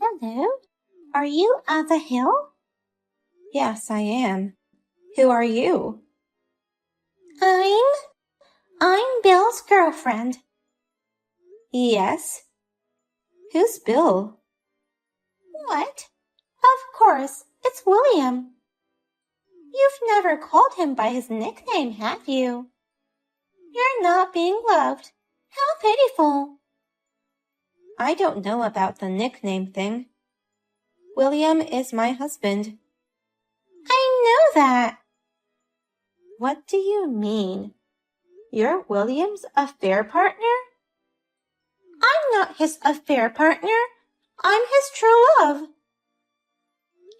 Hello, are you on the hill? Yes, I am. Who are you? I'm Bill's girlfriend. Yes? Who's Bill? What? Of course, it's William. You've never called him by his nickname, have you? You're not being loved. How pitiful. I don't know about the nickname thing. William is my husband. I know that. What do you mean? You're William's affair partner? I'm not his affair partner. I'm his true love.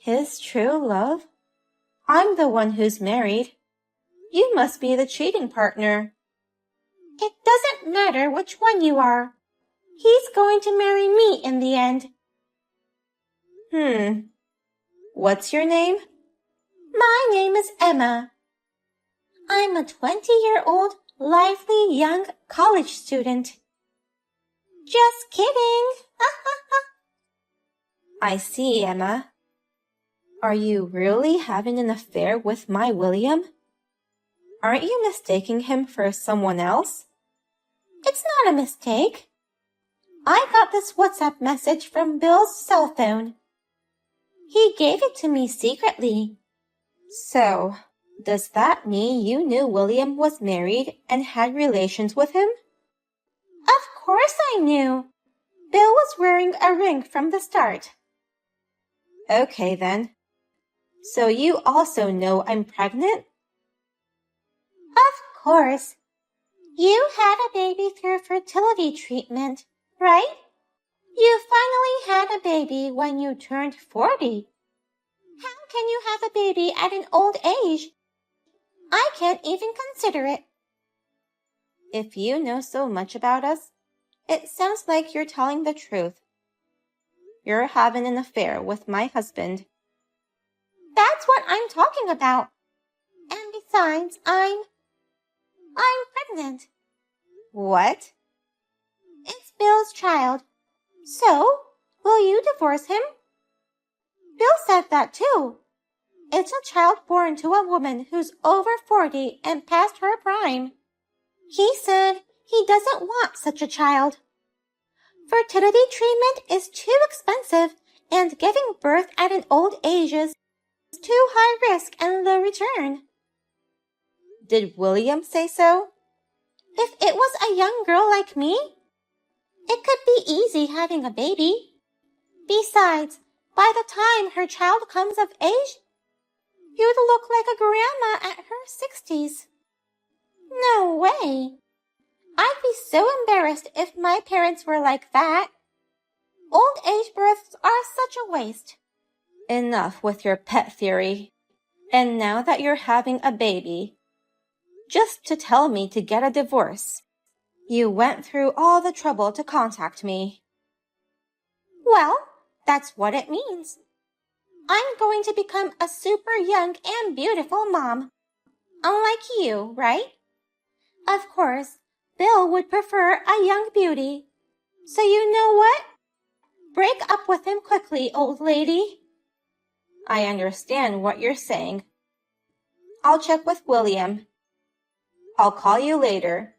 His true love? I'm the one who's married. You must be the cheating partner. It doesn't matter which one you are. He's going to marry me in the end. What's your name? My name is Emma. I'm a 20-year-old, lively young college student. Just kidding. I see, Emma. Are you really having an affair with my William? Aren't you mistaking him for someone else? It's not a mistake. I got this WhatsApp message from Bill's cell phone. He gave it to me secretly. So, does that mean you knew William was married and had relations with him? Of course I knew. Bill was wearing a ring from the start. Okay then. So you also know I'm pregnant? Of course. You had a baby through fertility treatment, right? You finally had a baby when you turned 40. How can you have a baby at an old age? I can't even consider it. If you know so much about us, it sounds like you're telling the truth. You're having an affair with my husband. That's what I'm talking about. And besides, I'm pregnant. What? It's Bill's child. So, will you divorce him? Bill said that too. It's a child born to a woman who's over 40 and past her prime. He said he doesn't want such a child. Fertility treatment is too expensive, and giving birth at an old age is too high risk and low return. Did William say so? If it was a young girl like me, it could be easy having a baby. Besides, by the time her child comes of age, you'd look like a grandma at her 60s. No way. I'd be so embarrassed if my parents were like that. Old age births are such a waste. Enough with your pet theory. And now that you're having a baby, just to tell me to get a divorce, you went through all the trouble to contact me. Well, that's what it means. I'm going to become a super young and beautiful mom. Unlike you, right? Of course, Bill would prefer a young beauty. So you know what? Break up with him quickly, old lady. I understand what you're saying. I'll check with William. I'll call you later.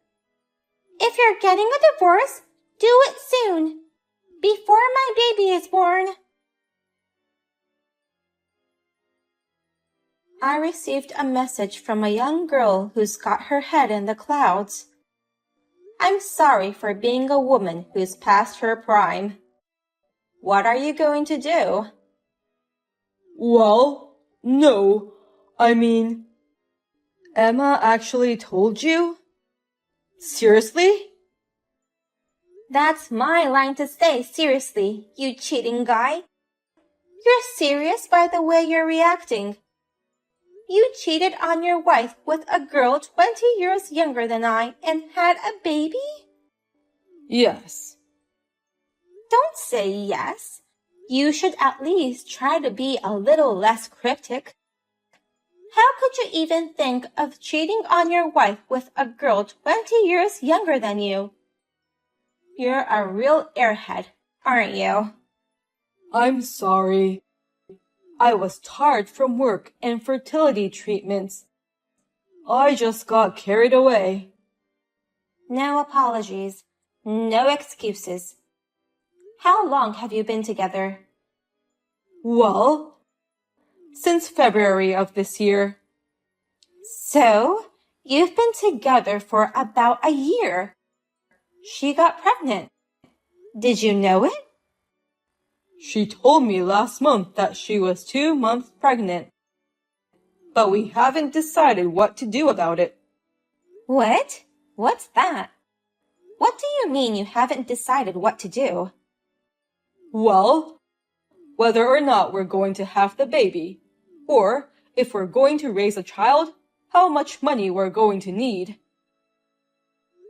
If you're getting a divorce, do it soon, before my baby is born. I received a message from a young girl who's got her head in the clouds. I'm sorry for being a woman who's past her prime. What are you going to do? Well, no, I mean, Emma actually told you? Seriously? That's my line to say, seriously, you cheating guy. You're serious by the way you're reacting. You cheated on your wife with a girl 20 years younger than I and had a baby? Yes. Don't say yes. You should at least try to be a little less cryptic. How could you even think of cheating on your wife with a girl 20 years younger than you? You're a real airhead, aren't you? I'm sorry. I was tired from work and fertility treatments. I just got carried away. No apologies. No excuses. How long have you been together? Well, since February of this year. So, you've been together for about a year. She got pregnant. Did you know it? She told me last month that she was 2 months pregnant. But we haven't decided what to do about it. What? What's that? What do you mean you haven't decided what to do? Well, whether or not we're going to have the baby, or if we're going to raise a child, how much money we're going to need.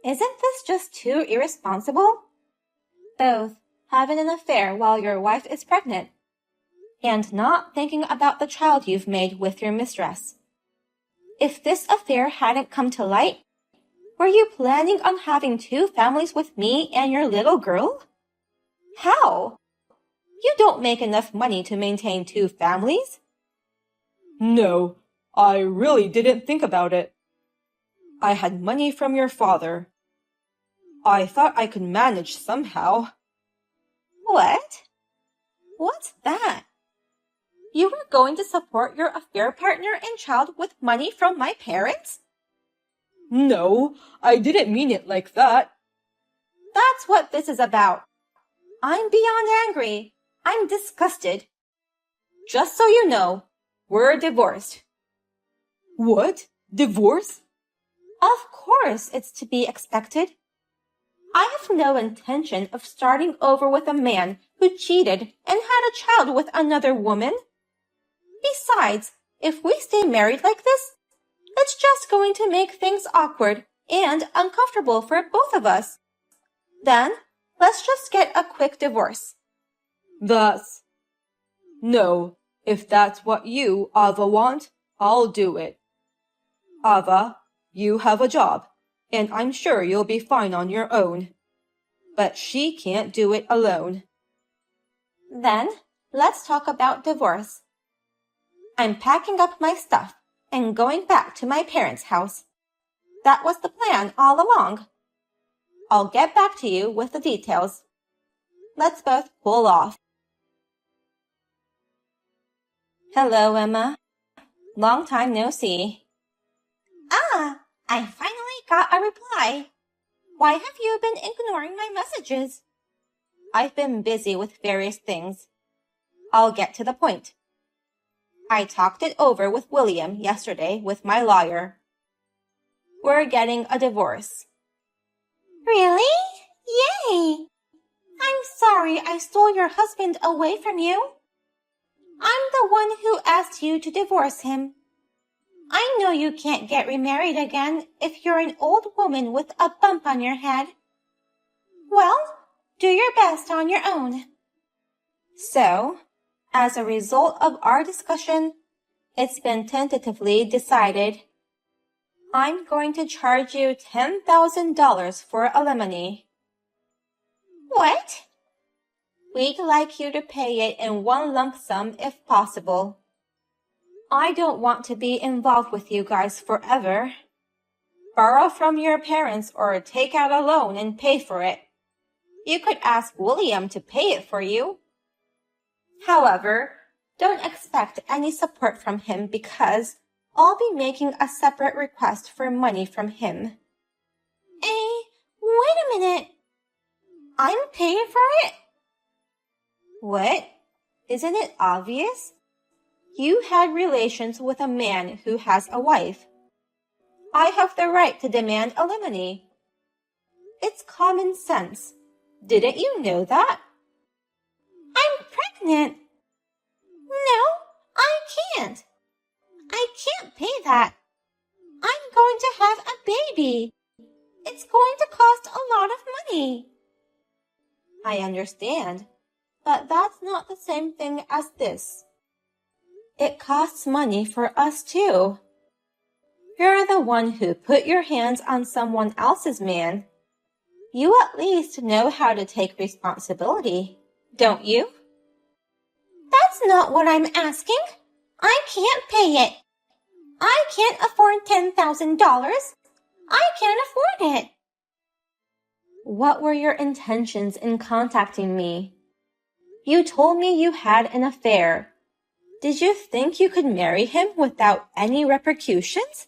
Isn't this just too irresponsible? Both having an affair while your wife is pregnant, and not thinking about the child you've made with your mistress. If this affair hadn't come to light, were you planning on having 2 families with me and your little girl? How? You don't make enough money to maintain 2 families. No, I really didn't think about it. I had money from your father. I thought I could manage somehow. What? What's that? You were going to support your affair partner and child with money from my parents? No, I didn't mean it like that. That's what this is about. I'm beyond angry. I'm disgusted. Just so you know, we're divorced. What? Divorce? Of course, it's to be expected. I have no intention of starting over with a man who cheated and had a child with another woman. Besides, if we stay married like this, it's just going to make things awkward and uncomfortable for both of us. Then, let's just get a quick divorce. No, if that's what you, Ava, want, I'll do it. Ava, you have a job, and I'm sure you'll be fine on your own. But she can't do it alone. Then, let's talk about divorce. I'm packing up my stuff and going back to my parents' house. That was the plan all along. I'll get back to you with the details. Let's both pull off. Hello, Emma. Long time no see. Ah, I finally got a reply. Why have you been ignoring my messages? I've been busy with various things. I'll get to the point. I talked it over with William yesterday with my lawyer. We're getting a divorce. Really? Yay! I'm sorry I stole your husband away from you. I'm the one who asked you to divorce him. I know you can't get remarried again if you're an old woman with a bump on your head. Well, do your best on your own. So, as a result of our discussion, it's been tentatively decided I'm going to charge you $10,000 for alimony. What? We'd like you to pay it in one lump sum if possible. I don't want to be involved with you guys forever. Borrow from your parents or take out a loan and pay for it. You could ask William to pay it for you. However, don't expect any support from him because I'll be making a separate request for money from him. Wait a minute. I'm paying for it? What? Isn't it obvious? You had relations with a man who has a wife. I have the right to demand alimony. It's common sense. Didn't you know that? I'm pregnant. No, I can't. I can't pay that. I'm going to have a baby. It's going to cost a lot of money. I understand, but that's not the same thing as this. It costs money for us too. You're the one who put your hands on someone else's man. You at least know how to take responsibility, don't you? That's not what I'm asking. I can't pay it. I can't afford $10,000. I can't afford it. What were your intentions in contacting me? You told me you had an affair. Did you think you could marry him without any repercussions?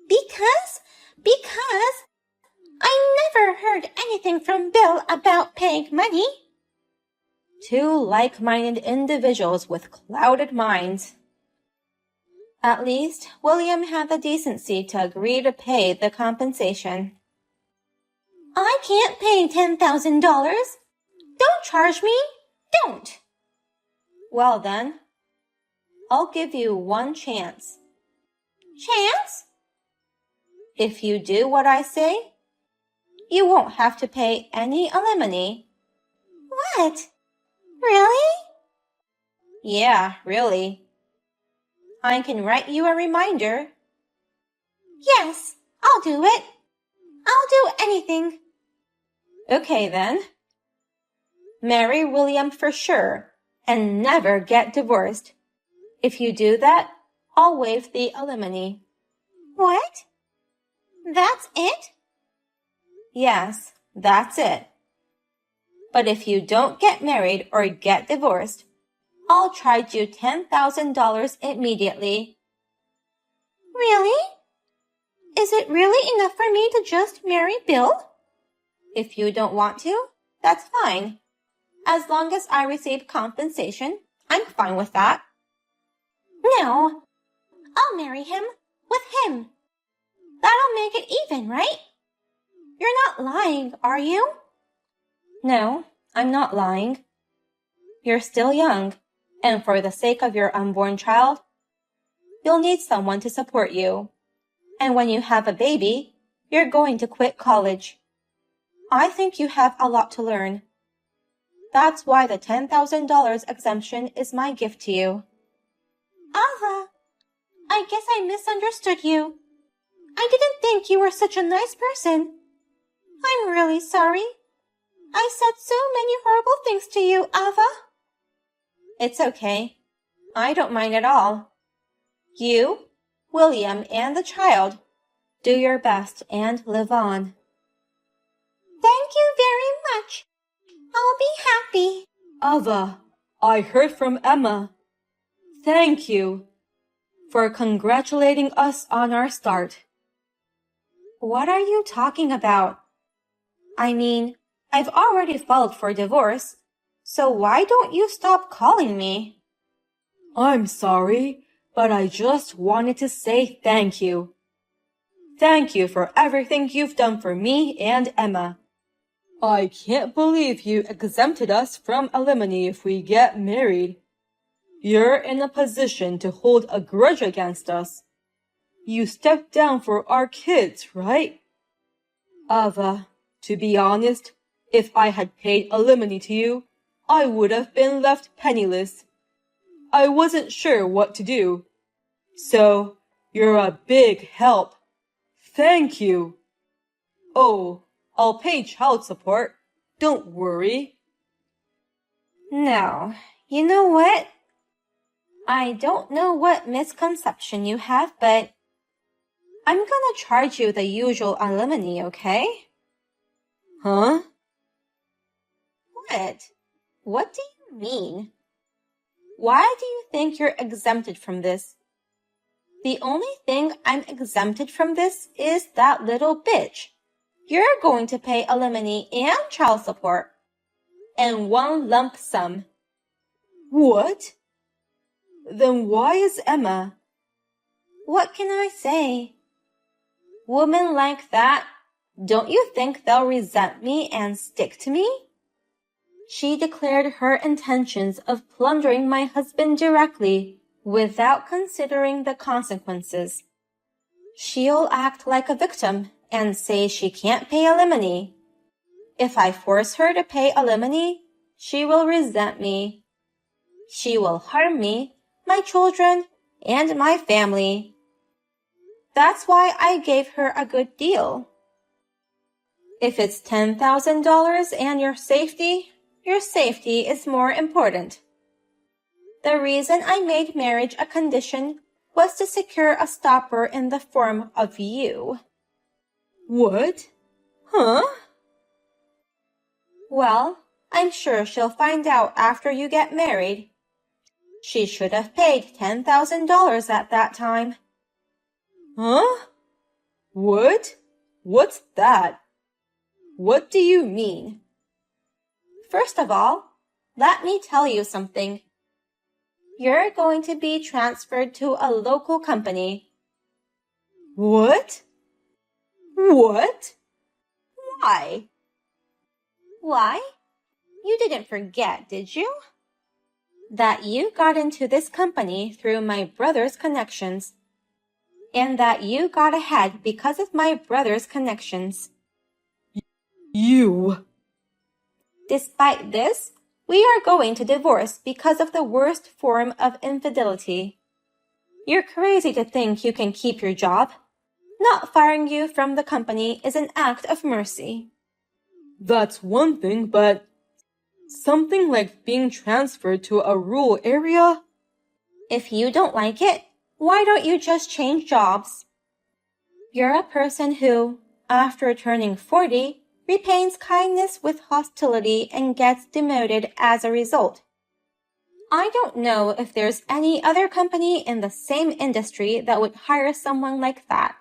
Because I never heard anything from Bill about paying money. Two like-minded individuals with clouded minds. At least William had the decency to agree to pay the compensation. I can't pay $10,000. Don't charge me. Don't. Well then, I'll give you one chance. Chance? If you do what I say, you won't have to pay any alimony. What? Really? Yeah, really. I can write you a reminder. Yes, I'll do it. I'll do anything. Okay then. Marry William for sure and never get divorced. If you do that, I'll waive the alimony. What? That's it? Yes, that's it. But if you don't get married or get divorced, I'll charge you $10,000 immediately. Really? Is it really enough for me to just marry Bill? If you don't want to, that's fine. As long as I receive compensation, I'm fine with that. No, I'll marry him with him. That'll make it even, right? You're not lying, are you? No, I'm not lying. You're still young, and for the sake of your unborn child, you'll need someone to support you. And when you have a baby, you're going to quit college. I think you have a lot to learn. That's why the $10,000 exemption is my gift to you. Ava, I guess I misunderstood you. I didn't think you were such a nice person. I'm really sorry. I said so many horrible things to you, Ava. It's okay. I don't mind at all. You, William, and the child, do your best and live on. Thank you very much. I'll be happy. Ava, I heard from Emma. Thank you for congratulating us on our start. What are you talking about? I mean, I've already filed for divorce, so why don't you stop calling me? I'm sorry, but I just wanted to say thank you. Thank you for everything you've done for me and Emma. I can't believe you exempted us from alimony if we get married. You're in a position to hold a grudge against us. You stepped down for our kids, right? Ava, to be honest, if I had paid alimony to you, I would have been left penniless. I wasn't sure what to do. So, you're a big help. Thank you. Oh, I'll pay child support. Don't worry. No, you know what? I don't know what misconception you have, but I'm gonna charge you the usual alimony, okay? Huh? What? What do you mean? Why do you think you're exempted from this? The only thing I'm exempted from this is that little bitch. You're going to pay alimony and child support. And one lump sum. What? Then why is Emma? What can I say? Women like that, don't you think they'll resent me and stick to me? She declared her intentions of plundering my husband directly without considering the consequences. She'll act like a victim and say she can't pay alimony. If I force her to pay alimony, she will resent me. She will harm me, my children, and my family. That's why I gave her a good deal. If it's $10,000 and your safety is more important. The reason I made marriage a condition was to secure a stopper in the form of you. What? Huh? Well, I'm sure she'll find out after you get married. She should have paid $10,000 at that time. Huh? What? What's that? What do you mean? First of all, let me tell you something. You're going to be transferred to a local company. What? What? Why? Why? You didn't forget, did you? That you got into this company through my brother's connections, and that you got ahead because of my brother's connections. You. Despite this, we are going to divorce because of the worst form of infidelity. You're crazy to think you can keep your job. Not firing you from the company is an act of mercy. That's one thing, but something like being transferred to a rural area? If you don't like it, why don't you just change jobs? You're a person who, after turning 40, repays kindness with hostility and gets demoted as a result. I don't know if there's any other company in the same industry that would hire someone like that.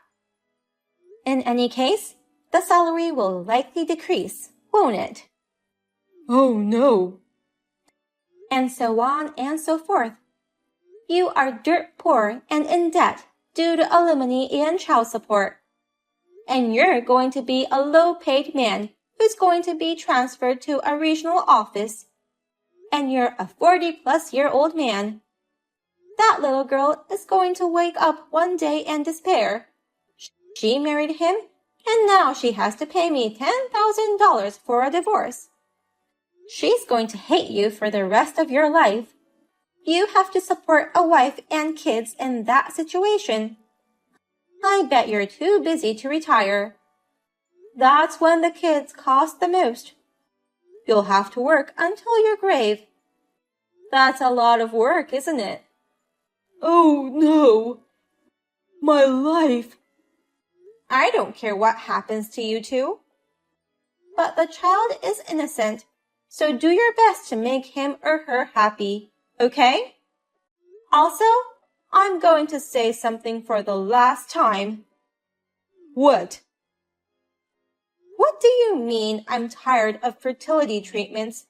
In any case, the salary will likely decrease, won't it? Oh no. And so on and so forth. You are dirt poor and in debt due to alimony and child support. And you're going to be a low-paid man who's going to be transferred to a regional office. And you're a 40-plus-year-old man. That little girl is going to wake up one day and despair. She married him, and now she has to pay me $10,000 for a divorce. She's going to hate you for the rest of your life. You have to support a wife and kids in that situation. I bet you're too busy to retire. That's when the kids cost the most. You'll have to work until your grave. That's a lot of work, isn't it? Oh no. My life. I don't care what happens to you two. But the child is innocent, so do your best to make him or her happy, okay? Also, I'm going to say something for the last time. What? What do you mean I'm tired of fertility treatments?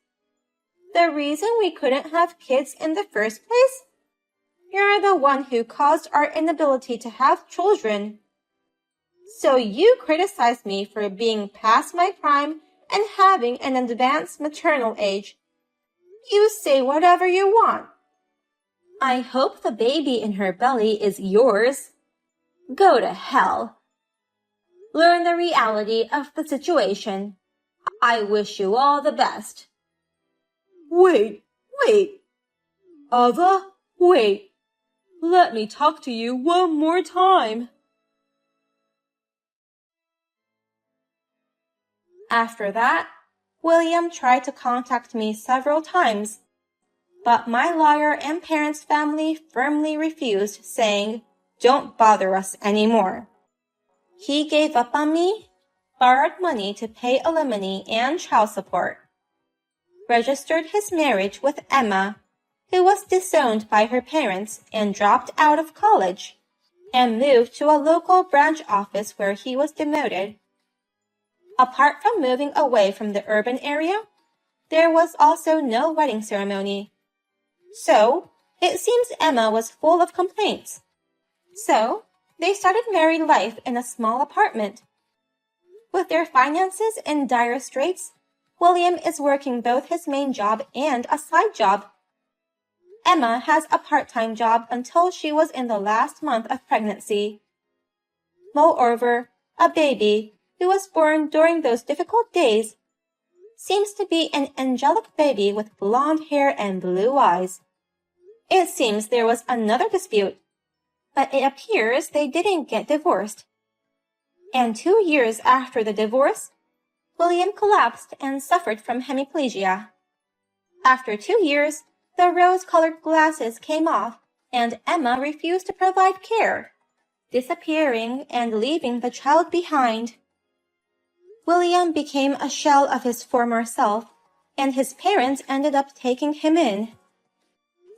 The reason we couldn't have kids in the first place? You're the one who caused our inability to have children. So you criticize me for being past my prime and having an advanced maternal age. You say whatever you want. I hope the baby in her belly is yours. Go to hell. Learn the reality of the situation. I wish you all the best. Wait. Ava, wait. Let me talk to you one more time. After that, William tried to contact me several times, but my lawyer and parents' family firmly refused, saying, "Don't bother us anymore." He gave up on me, borrowed money to pay alimony and child support, registered his marriage with Emma, who was disowned by her parents and dropped out of college, and moved to a local branch office where he was demoted. Apart from moving away from the urban area, there was also no wedding ceremony. So, it seems Emma was full of complaints. So, they started married life in a small apartment. With their finances in dire straits, William is working both his main job and a side job. Emma has a part-time job until she was in the last month of pregnancy. Moreover, a baby, who was born during those difficult days, seems to be an angelic baby with blonde hair and blue eyes. It seems there was another dispute, but it appears they didn't get divorced. And 2 years after the divorce, William collapsed and suffered from hemiplegia. After 2 years, The rose-colored glasses came off, and Emma refused to provide care, disappearing and leaving the child behind. William became a shell of his former self, and his parents ended up taking him in.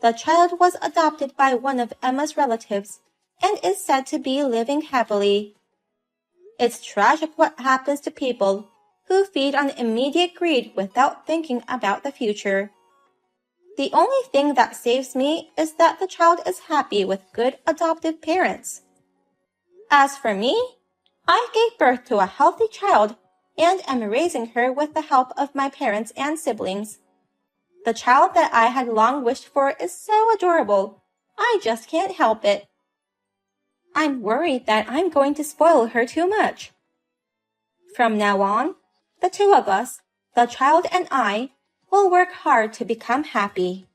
The child was adopted by one of Emma's relatives and is said to be living happily. It's tragic what happens to people who feed on immediate greed without thinking about the future. The only thing that saves me is that the child is happy with good adoptive parents. As for me, I gave birth to a healthy child and am raising her with the help of my parents and siblings. The child that I had long wished for is so adorable, I just can't help it. I'm worried that I'm going to spoil her too much. From now on, the two of us, the child and I, will work hard to become happy.